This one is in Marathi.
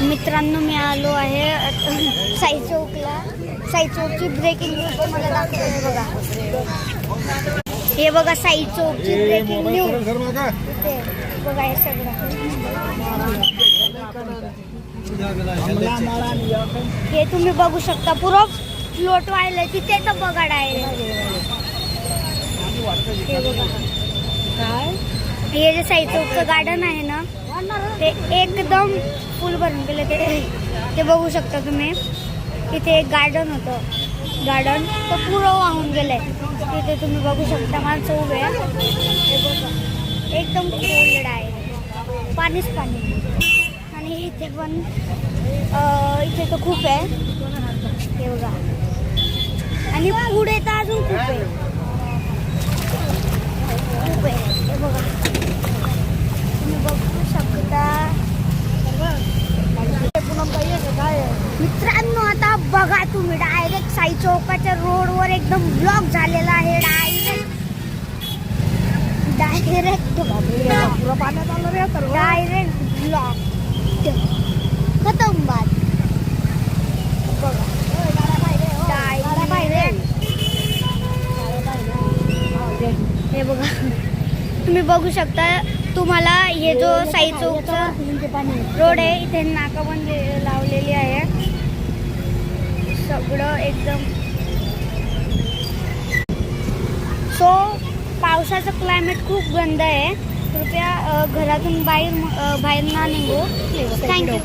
मित्रांनो, मी आलो आहे साई चौकला. साई चौकची ब्रेकिंग न्यूज तुम्हाला दाखवते. बघा, हे बघा साई चौकची ब्रेकिंग न्यूज. बघा हे सगळं हे तुम्ही बघू शकता. पुरं फ्लोट व्हायला तिथे तर बघा डायरेक्ट. हे बघा काय, हे जे साई चौकचं गार्डन आहे ना, ते एकदम फुल भरून गेले. ते बघू शकता तुम्ही. तिथे एक गार्डन होतं, गार्डन तर पुरं वाहून गेलंय. तिथे तुम्ही बघू शकता माणसं उभे आहे. हे बघा एकदम कोल्ड आहे, पाणीच पाणी. आणि इथे पण इथे तर खूप आहे. हे बघा, आणि पुढे तर अजून खूप आहे, खूप आहे. हे बघा तुम्ही बघू शकता. मित्रांनो, आता बघा तुम्ही, डायरेक्ट साई चौकाच्या रोडवर एकदम ब्लॉक झालेला आहे. डायरेक्ट ब्लॉक खतम बात. बघा हे बघा तुम्ही बघू शकता. तुम्हाला हे जो साई चौकचा रोड आहे, इथे नाकाबंदी लावलेली आहे. सगळं एकदम पावसाचं क्लायमेट खूप गंद आहे. कृपया घरातून बाहेर ना निघू. थँक्यू.